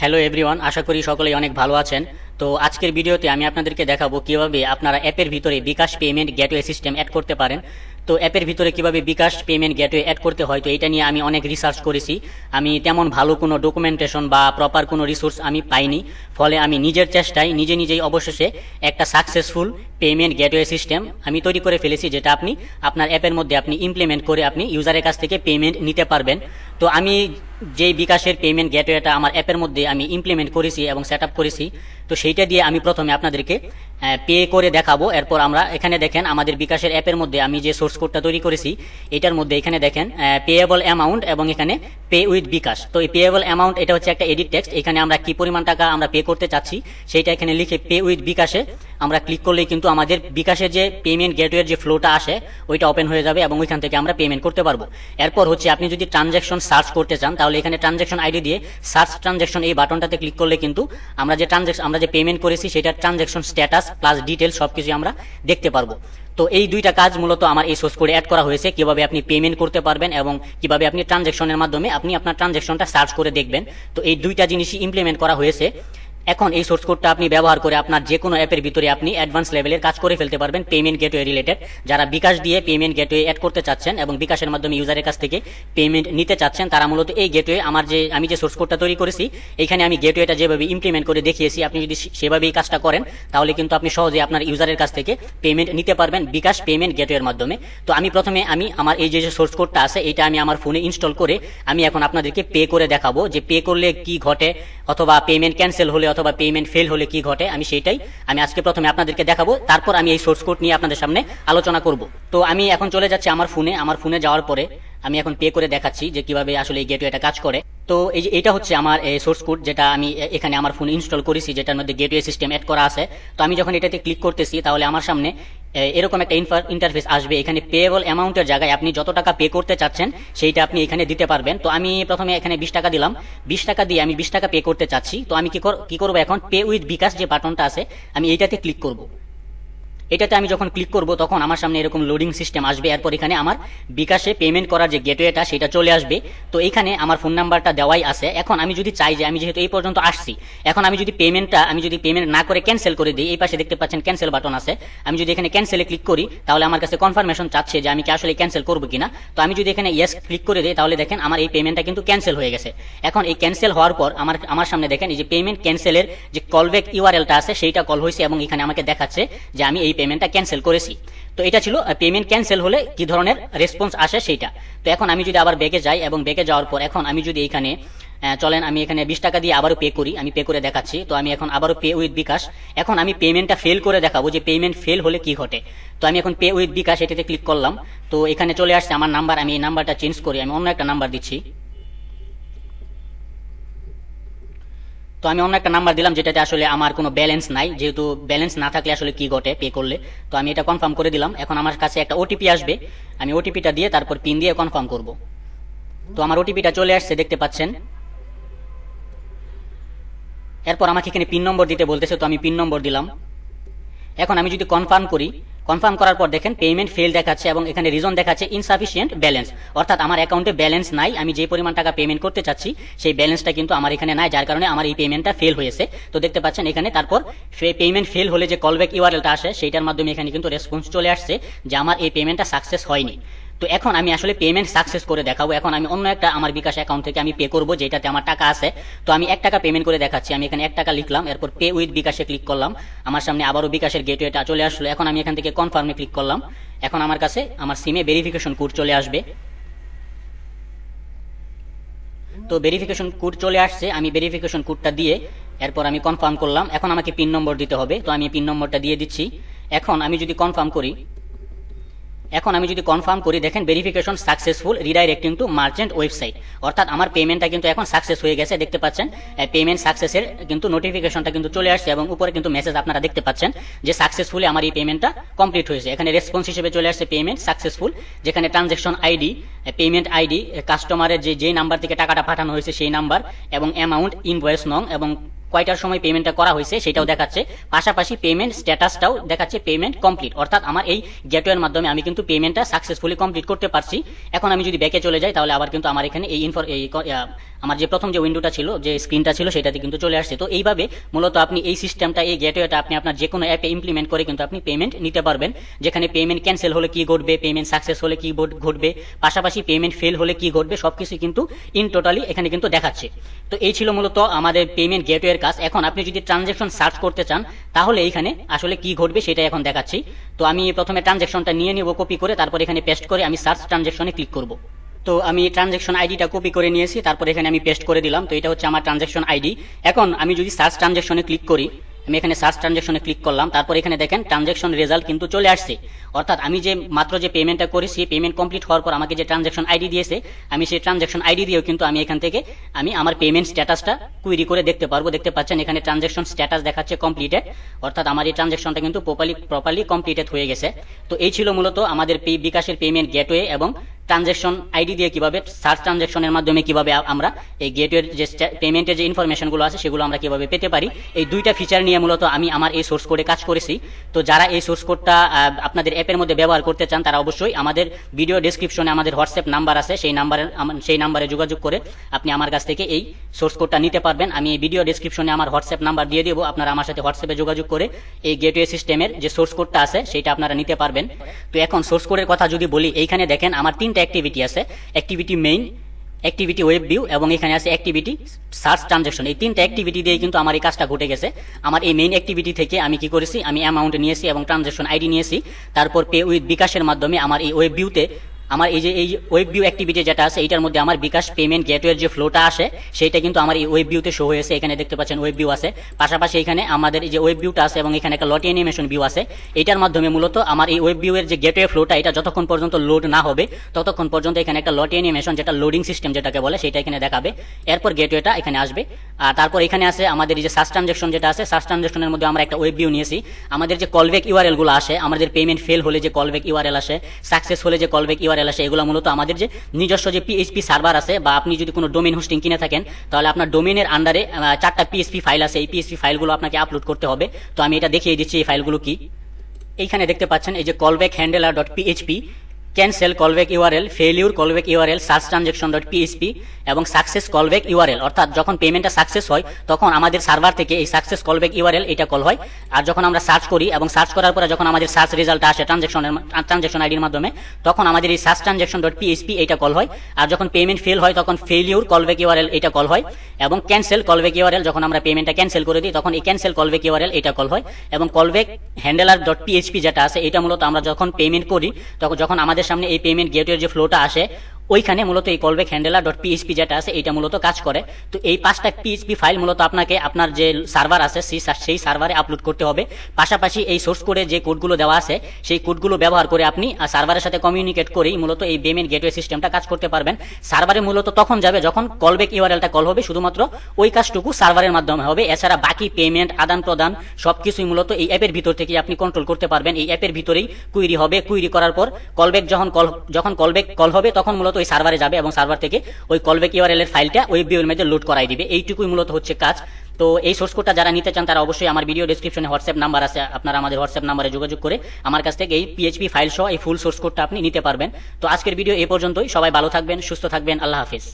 Hello everyone, আশা করি সকলেই অনেক ভালো আছেন। তো আজকের ভিডিওতে আমি আপনাদেরকে দেখাবো কিভাবে আপনারা অ্যাপের ভিতরে বিকাশ পেমেন্ট গেটওয়ে সিস্টেম অ্যাড করতে পারেন। তো অ্যাপের ভিতরে কিভাবে বিকাশ পেমেন্ট গেটওয়ে অ্যাড করতে হয়, তো এটা নিয়ে আমি অনেক রিসার্চ করেছি। আমি তেমন ভালো কোনো ডকুমেন্টেশন বা প্রপার কোনো রিসোর্স আমি পাইনি, ফলে আমি নিজের চেষ্টায় নিজেই অবশেষে একটা সাকসেসফুল পেমেন্ট গেটওয়ে সিস্টেম আমি তৈরি করে ফেলেছি, যেটা আপনি আপনার অ্যাপের মধ্যে আপনি ইমপ্লিমেন্ট করে আপনি ইউজারের কাছ থেকে পেমেন্ট নিতে পারবেন। তো আমি যেই বিকাশের পেমেন্ট গেটওয়েটা আমার অ্যাপের মধ্যে আমি ইমপ্লিমেন্ট করেছি এবং সেট আপ করেছি, তো সেইটা দিয়ে আমি প্রথমে আপনাদেরকে পে করে দেখাবো। এরপর আমরা এখানে দেখেন আমাদের বিকাশের অ্যাপের মধ্যে আমি যে সোর্স কোডটা তৈরি করেছি এটার মধ্যে এখানে দেখেন পেয়েবল অ্যামাউন্ট এবং এখানে পে উইথ বিকাশ। তো এই পেয়েবল অ্যামাউন্ট এটা হচ্ছে একটা এডিট টেক্সট, এখানে আমরা কি পরিমাণ টাকা আমরা পে করতে চাচ্ছি সেইটা এখানে লিখে পে উইথ বিকাশে আমরা ক্লিক করলেই কিন্তু আমাদের বিকাশের যে পেমেন্ট গেটওয়ের যে ফ্লোটা আসে ওইটা ওপেন হয়ে যাবে এবং ওইখান থেকে আমরা পেমেন্ট করতে পারবো। এরপর হচ্ছে আপনি যদি ট্রানজ্যাকশন সার্চ করতে চান তাহলে এখানে ট্রানজ্যাকশন আইডি দিয়ে সার্চ ট্রানজ্যাকশন এই বাটনটাতে ক্লিক করলে কিন্তু আমরা যে পেমেন্ট করেছি সেটার ট্রানজ্যাকশন স্ট্যাটাস প্লাস ডিটেলস সবকিছু আমরা দেখতে পারবো। তো এই দুইটা কাজ মূলত আমার এই সোর্স কোডে অ্যাড করা হয়েছে, কিভাবে আপনি পেমেন্ট করতে পারবেন এবং কিভাবে আপনি ট্রানজ্যাকশনের মাধ্যমে আপনি আপনার ট্রানজ্যাকশনটা সার্চ করে দেখবেন। তো এই দুইটা জিনিসই ইমপ্লিমেন্ট করা হয়েছে। এখন এই সোর্স কোডটা আপনি ব্যবহার করে আপনার যে কোনো অ্যাপের ভিতরে আপনি অ্যাডভান্স লেভেলের কাজ করে ফেলতে পারবেন পেমেন্ট গেটওয়ে রিলেটেড। যারা বিকাশ দিয়ে পেমেন্ট গেটওয়ে অ্যাড করতে চাচ্ছেন এবং বিকাশের মাধ্যমে ইউজারের কাছ থেকে পেমেন্ট নিতে চাচ্ছেন, তারা মূলত এই গেটওয়ে আমি যে সোর্স কোডটা তৈরি করেছি এখানে আমি গেটওয়েটা যেভাবে ইমপ্লিমেন্ট করে দেখিয়েছি, আপনি যদি সেভাবেই কাজটা করেন তাহলে কিন্তু আপনি সহজে আপনার ইউজারের কাছ থেকে পেমেন্ট নিতে পারবেন বিকাশ পেমেন্ট গেটওয়ের মাধ্যমে। তো আমি প্রথমে আমার এই যে সোর্স কোডটা আছে এটা আমি আমার ফোনে ইনস্টল করে আমি এখন আপনাদেরকে পে করে দেখাবো যে পে করলে কি ঘটে, অথবা পেমেন্ট ক্যান্সেল হলে অথবা পেমেন্ট ফেল হলে কি ঘটে। আমি আজকে প্রথমে আপনাদেরকে দেখাবো, তারপর আমি এই সোর্স কোড নিয়ে আপনাদের সামনে আলোচনা করব। তো আমি এখন চলে যাচ্ছি আমার ফোনে যাওয়ার পরে আমি এখন পে করে দেখাচ্ছি যে কিভাবে আসলে এই গেটওয়েটা কাজ করে। তো এটা হচ্ছে আমার সোর্স কোড যেটা আমি এখানে আমার ফোনে ইনস্টল করেছি, যেটার মধ্যে গেটওয়ে সিস্টেম অ্যাড করা আছে। তো আমি যখন এটাতে ক্লিক করতেছি তাহলে আমার সামনে এরকম একটা ইন্টারফেস আসবে। এখানে পেয়েবল অ্যামাউন্টের জায়গায় আপনি যত টাকা পে করতে চাচ্ছেন সেইটা আপনি এখানে দিতে পারবেন। তো আমি প্রথমে এখানে 20 টাকা দিলাম, 20 টাকা দিয়ে আমি 20 টাকা পে করতে চাচ্ছি। তো আমি কি করবো, এখন পে উইথ বিকাশ যে বাটনটা আছে আমি এইটাতে ক্লিক করব। এটাতে আমি যখন ক্লিক করব তখন আমার সামনে এরকম লোডিং সিস্টেম আসবে। এরপর এখানে আমার বিকাশে পেমেন্ট করার যে গেটওয়েটা সেটা চলে আসবে। তো এখানে আমার ফোন নাম্বারটা দেওয়াই আছে। এখন আমি যদি চাই যে আমি যেহেতু এই পর্যন্ত আসছি, এখন আমি যদি পেমেন্ট না করে ক্যান্সেল করে দিই, এই পাশে দেখতে পাচ্ছেন ক্যান্সেল বাটন আছে, আমি যদি এখানে ক্যান্সেলে ক্লিক করি তাহলে আমার কাছে কনফার্মেশন চাচ্ছে যে আমি কি আসলে ক্যান্সেল করবো কিনা। তো আমি যদি এখানে ইয়েস ক্লিক করে দিই তাহলে দেখেন আমার এই পেমেন্টটা কিন্তু ক্যান্সেল হয়ে গেছে। এখন এই ক্যান্সেল হওয়ার পর আমার সামনে দেখেন এই যে পেমেন্ট ক্যান্সেলের যে কলব্যাক ইউআরএলটা আছে সেইটা কল হয়েছে এবং এখানে আমাকে দেখাচ্ছে যে আমি এই পেমেন্টটা ক্যান্সেল করেছি। তো এটা ছিল পেমেন্ট ক্যান্সেল হলে কি ধরনের রেসপন্স আসে সেইটা। তো এখন আমি যদি আবার ব্যাকে যাই এবং ব্যাকে যাওয়ার পর এখন আমি যদি এখানে চলেন আমি এখানে 20 টাকা দিয়ে আবারও পে করি, আমি পে করে দেখাচ্ছি। তো আমি এখন আবারও পে উইথ বিকাশ, এখন আমি পেমেন্টটা ফেল করে দেখাবো যে পেমেন্ট ফেল হলে কি ঘটে। তো আমি এখন পে উইথ বিকাশ এটাতে ক্লিক করলাম। তো এখানে চলে আসছে আমার নাম্বার, আমি এই নাম্বারটা চেঞ্জ করি, আমি অন্য একটা নাম্বার দিচ্ছি। তো আমি অন্য একটা নাম্বার দিলাম যেটাতে আসলে আমার কোনো ব্যালেন্স নাই, যেহেতু ব্যালেন্স না থাকলে আসলে কি ঘটে পে করলে। তো আমি এটা কনফার্ম করে দিলাম। এখন আমার কাছে একটা ওটিপি আসবে, আমি ওটিপিটা দিয়ে তারপর পিন দিয়ে কনফার্ম করব। তো আমার ওটিপিটা চলে আসছে দেখতে পাচ্ছেন। এরপর আমাকে এখানে পিন নম্বর দিতে বলতেছে, তো আমি পিন নম্বর দিলাম। এখন আমি যদি কনফার্ম করি, কনফার্ম করার পর দেখেন পেমেন্ট ফেল দেখাচ্ছে এবং এখানে রিজন দেখাচ্ছে ইনসাফিসিয়েন্ট ব্যালেন্স, অর্থাৎ আমার অ্যাকাউন্টে ব্যালেন্স নাই। আমি যে পরিমাণ টাকা পেমেন্ট করতে চাচ্ছি সেই ব্যালেন্সটা কিন্তু আমার এখানে নাই, যার কারণে আমার এই পেমেন্টটা ফেল হয়েছে। তো দেখতে পাচ্ছেন এখানে তারপর পেমেন্ট ফেল হলে যে কলব্যাক ইউআরএলটা আসে সেইটার মাধ্যমে এখানে কিন্তু রেসপন্স চলে আসছে যে আমার এই পেমেন্টটা সাকসেস হয়নি। তো এখন আমি আসলে পেমেন্ট সাকসেস করে দেখাবো। এখন আমি অন্য একটা আমার বিকাশ অ্যাকাউন্ট থেকে আমি পে করবো যেটাতে আমার টাকা আছে। তো আমি 1 টাকা পেমেন্ট করে দেখাচ্ছি, আমি এখানে 1 টাকা লিখলাম, এরপর পে উইথ বিকাশে ক্লিক করলাম। আমার সামনে আবারও বিকাশের গেটওয়েটা চলে আসলো। এখন আমি এখান থেকে কনফার্মে ক্লিক করলাম। এখন আমার কাছে আমার সিমে ভেরিফিকেশন কোড চলে আসবে। তো ভেরিফিকেশন কোড চলে আসছে, আমি ভেরিফিকেশন কোডটা দিয়ে এরপর আমি কনফার্ম করলাম। এখন আমাকে পিন নম্বর দিতে হবে, তো আমি পিন নম্বরটা দিয়ে দিচ্ছি। এখন আমি যদি কনফার্ম করি দেখেন verification successful redirecting to merchant website, অর্থাৎ আমার পেমেন্টটা কিন্তু এখন সাকসেস হয়ে গেছে। দেখতে পাচ্ছেন পেমেন্ট সাকসেসের কিন্তু নোটিফিকেশনটা কিন্তু চলে আসছে এবং উপরে কিন্তু মেসেজ আপনারা দেখতে পাচ্ছেন যে সাকসেসফুলি আমার এই পেমেন্টটা কমপ্লিট হয়েছে। এখানে রেসপন্স হিসেবে চলে আসছে পেমেন্ট সাকসেসফুল, যেখানে ট্রানজ্যাকশন আইডি, পেমেন্ট আইডি, কাস্টমারের যে নাম্বার থেকে টাকাটা পাঠানো হয়েছে সেই নাম্বার এবং অ্যামাউন্ট, ইনভয়েস নং এবং কয়টার সময় পেমেন্টটা করা হয়েছে সেটাও দেখাচ্ছে, পাশাপাশি পেমেন্ট স্ট্যাটাসটাও দেখাচ্ছে পেমেন্ট কমপ্লিট, অর্থাৎ আমার এই গেটওয়ের মাধ্যমে আমি কিন্তু পেমেন্টটা সাকসেসফুলি কমপ্লিট করতে পারছি। এখন আমি যদি ব্যাকে চলে যাই তাহলে আবার কিন্তু আমার এখানে এই আমার যে প্রথম যে উইন্ডোটা ছিল, যে স্ক্রিনটা ছিল, সেটাতে কিন্তু চলে আসছে। তো এইভাবে মূলত আপনি এই সিস্টেমটা, এই গেটওয়েটা আপনি আপনার যে কোনো অ্যাপে ইমপ্লিমেন্ট করে কিন্তু আপনি পেমেন্ট নিতে পারবেন, যেখানে পেমেন্ট ক্যান্সেল হলে কি ঘটবে, পেমেন্ট সাকসেস হলে কি ঘটবে, পাশাপাশি পেমেন্ট ফেল হলে কি ঘটবে, সবকিছু কিন্তু ইন টোটালি এখানে কিন্তু দেখাচ্ছে। তো এই ছিল মূলত আমাদের পেমেন্ট গেটওয়ের কাজ। এখন আপনি যদি ট্রানজ্যাকশন সার্চ করতে চান তাহলে এইখানে আসলে কি ঘটবে সেটা এখন দেখাচ্ছি। তো আমি প্রথমে ট্রানজ্যাকশনটা নিয়ে নেব কপি করে, তারপর এখানে পেস্ট করে আমি সার্চ ট্রানজ্যাকশনে ক্লিক করব। তো আমি ট্রানজ্যাকশন আইডিটা কপি করে নিয়েছি, তারপর এখানে আমি পেস্ট করে দিলাম। তো এটা হচ্ছে আমার ট্রানজ্যাকশন আইডি। এখন আমি যদি সার্চ ট্রানজ্যাকশনে ক্লিক করি, আমি এখানে সার্চ ট্রানজ্যাকশনে ক্লিক করলাম, তারপর এখানে দেখেন ট্রানজ্যাকশন রেজাল্ট কিন্তু চলে আসছে। অর্থাৎ আমি যে মাত্র যে পেমেন্টটা করেছি, পেমেন্ট কমপ্লিট হওয়ার পর আমাকে যে ট্রানজ্যাকশন আইডি দিয়েছে, আমি সেই ট্রানজ্যাকশন আইডি দিয়েও কিন্তু আমি এখান থেকে আমি আমার পেমেন্ট স্ট্যাটাসটা কুইরি করে দেখতে পারবো। দেখতে পাচ্ছেন এখানে ট্রানজ্যাকশন স্ট্যাটাস দেখাচ্ছে কমপ্লিটেড, অর্থাৎ আমার এই ট্রানজ্যাকশনটা কিন্তু প্রপারলি কমপ্লিটেড হয়ে গেছে। তো এই ছিল মূলত আমাদের বিকাশের পেমেন্ট গেটওয়ে এবং ট্রানজ্যাকশন আইডি দিয়ে কিভাবে সার্চ ট্রানজ্যাকশনের মাধ্যমে কিভাবে আমরা এই গেটওয়ের যে পেমেন্টের যে ইনফরমেশনগুলো আছে সেগুলো আমরা কিভাবে পেতে পারি, এই দুইটা ফিচার নিয়ে মূলত আমি আমার এই সোর্স কোডে কাজ করেছি। তো যারা এই সোর্স কোডটা আপনাদের অ্যাপের মধ্যে ব্যবহার করতে চান তারা অবশ্যই আমাদের ভিডিও ডেসক্রিপশনে আমাদের হোয়াটসঅ্যাপ নাম্বার আছে, সেই নাম্বারে যোগাযোগ করে আপনি আমার কাছ থেকে এই সোর্স কোডটা নিতে পারবেন। আমি এই ভিডিও ডেসক্রিপশনে আমার হোয়াটসঅ্যাপ নাম্বার দিয়ে দেবো, আপনারা আমার সাথে হোয়াটসঅ্যাপে যোগাযোগ করে এই গেটওয়ে সিস্টেমের যে সোর্স কোডটা আছে সেটা আপনারা নিতে পারবেন। তো এখন সোর্স কোডের কথা যদি বলি, এইখানে দেখেন আমার তিনটা অ্যাক্টিভিটি আছে, activity main, activity web view এবং এখানে আছে অ্যাক্টিভিটি সার্চ ট্রানজ্যাকশন। এই তিনটা অ্যাক্টিভিটি দিয়ে কিন্তু আমার এই কাজটা ঘটে গেছে। আমার এই মেইন অ্যাক্টিভিটি থেকে আমি কি করেছি, আমি অ্যামাউন্ট নিয়েছি এবং ট্রানজ্যাকশন আইডি নিয়েছি, তারপর পে উইথ বিকাশের মাধ্যমে আমার এই ওয়েব ভিউতে আমার এই ওয়েব ভিউ অ্যাক্টিভিটি যেটা আছে এইটার মধ্যে আমার বিকাশ পেমেন্ট গেটওয়ের যে ফ্লোটা আসে সেটা কিন্তু আমার এই ওয়েব ভিউতে শো হয়েছে। এখানে দেখতে পাচ্ছেন ওয়েব ভিউ আছে, পাশাপাশি এখানে আমাদের এই যে ওয়েব ভিউটা আছে এবং এখানে একটা লটি অ্যানিমেশন ভিউ আছে। এটার মাধ্যমে মূলত আমার এই ওয়েব ভিউয়ের যে গেটওয়ে ফ্লোটা এটা যতক্ষণ পর্যন্ত লোড না হবে ততক্ষণ পর্যন্ত এখানে একটা লটি অ্যানিমেশন, যেটা লোডিং সিস্টেম যেটাকে বলে, সেটা এখানে দেখাবে। এরপর গেটওয়েটা এখানে আসবে। আর তারপর এখানে আছে আমাদের এই যে সার্চ ট্রানজ্যাকশন যেটা আছে, সার্চ ট্রানজ্যাকশনের মধ্যে আমরা একটা ওয়েব ভিউ নিয়েছি। আমাদের যে কলব্যাক ইউআরএল গুলো আসে, আমাদের পেমেন্ট ফেল হলে যে কলব্যাক ইউআরএল আসে, সাকসেস হলে যে কলব্যাক ইউআরএল আসে, এগুলো মূলত আমাদের যে নিজস্ব যে পিএইচপি সার্ভার আছে, বা আপনি যদি কোনো ডোমেইন হোস্টিং কিনে থাকেন তাহলে আপনার ডোমেইনের আন্ডারে 4টা পিএইচপি ফাইল আছে, এই পিএইচপি ফাইলগুলো আপনাকে আপলোড করতে হবে। তো আমি এটা দেখিয়ে দিচ্ছি এই ফাইলগুলো কি। এইখানে দেখতে পাচ্ছেন এই যে callback handler dot PHP, cancel callback URL, failure callback URL, search transaction dot PHP এবং সাকসেস কলব্যাক ইউআরএল। অর্থাৎ যখন পেমেন্টটা সাকসেস হয় তখন আমাদের সার্ভার থেকে এই সাকসেস কলব্যাক ইউআরএল এটা কল হয়। আর যখন আমরা সার্চ করি এবং সার্চ করার পরে যখন আমাদের সার্চ রেজাল্ট আসে ট্রানজ্যাকশন আইডির মাধ্যমে, তখন আমাদের এই সার্চ ট্রানজ্যাকশন ডট পিএইচপি এটা কল হয়। আর যখন পেমেন্ট ফেল হয় তখন ফেলিউর কলব্যাক ইউআরএল এটা কল হয়, এবং ক্যান্সেল কলব্যাক ইউআরএল, যখন আমরা পেমেন্টটা ক্যান্সেল করে দিই তখন এই ক্যান্সেল কলব্যাক ইউআরএল এটা কল হয়। এবং কলব্যাক হ্যান্ডেলার ডট পিএইচপি যেটা আছে এটা মূলত আমরা যখন পেমেন্ট করি তখন যখন আমাদের সামনে এই পেমেন্ট গেটওয়ের যে ফ্লোটা আসে ওইখানে মূলত এই কলব্যাক হ্যান্ডেলার ডট পিএইচপি যেটা আছে এটা মূলত কাজ করে। তো এই 5টা পিএইচপি ফাইল মূলত আপনাকে আপনার যে সার্ভার আছে সেই সার্ভারে আপলোড করতে হবে। পাশাপাশি এই সোর্স কোডে যে কোডগুলো দেওয়া আছে সেই কোডগুলো ব্যবহার করে আপনি সার্ভারের সাথে কমিউনিকেট করেই মূলত এই পেমেন্ট গেটওয়ে সিস্টেমটা কাজ করতে পারবেন। সার্ভারে মূলত তখন যাবে যখন কলব্যাক ইউআরএলটা কল হবে, শুধুমাত্র ওই কাজটুকু সার্ভারের মাধ্যমে হবে। এছাড়া বাকি পেমেন্ট আদান প্রদান সবকিছুই মূলত এই অ্যাপের ভিতর থেকে আপনি কন্ট্রোল করতে পারবেন। এই অ্যাপের ভিতরেই কুইরি হবে, কুইরি করার পর কলব্যাক যখন কলব্যাক কল হবে তখন মূলত ওই সার্ভারে যাবে এবং সার্ভার থেকে ওই কলব্যাক ইউআরএল এর ফাইলটা ওয়েব ভিউয়ের মধ্যে লোড করাই দিবে। এইটুকুই মূলত হচ্ছে কাজ। তো এই সোর্স কোডটা যারা নিতে চান তারা অবশ্যই আমার ভিডিও ডেসক্রিপশনে হোয়াটসঅ্যাপ নাম্বার আছে, আপনারা আমাদের হোয়াটসঅ্যাপ নাম্বারে যোগাযোগ করে আমার কাছ থেকে এই পিএইচপি ফাইল সহ এই ফুল সোর্স কোডটা আপনি নিতে পারবেন। তো আজকের ভিডিও এই পর্যন্তই। সবাই ভালো থাকবেন, সুস্থ থাকবেন, আল্লাহ হাফেজ।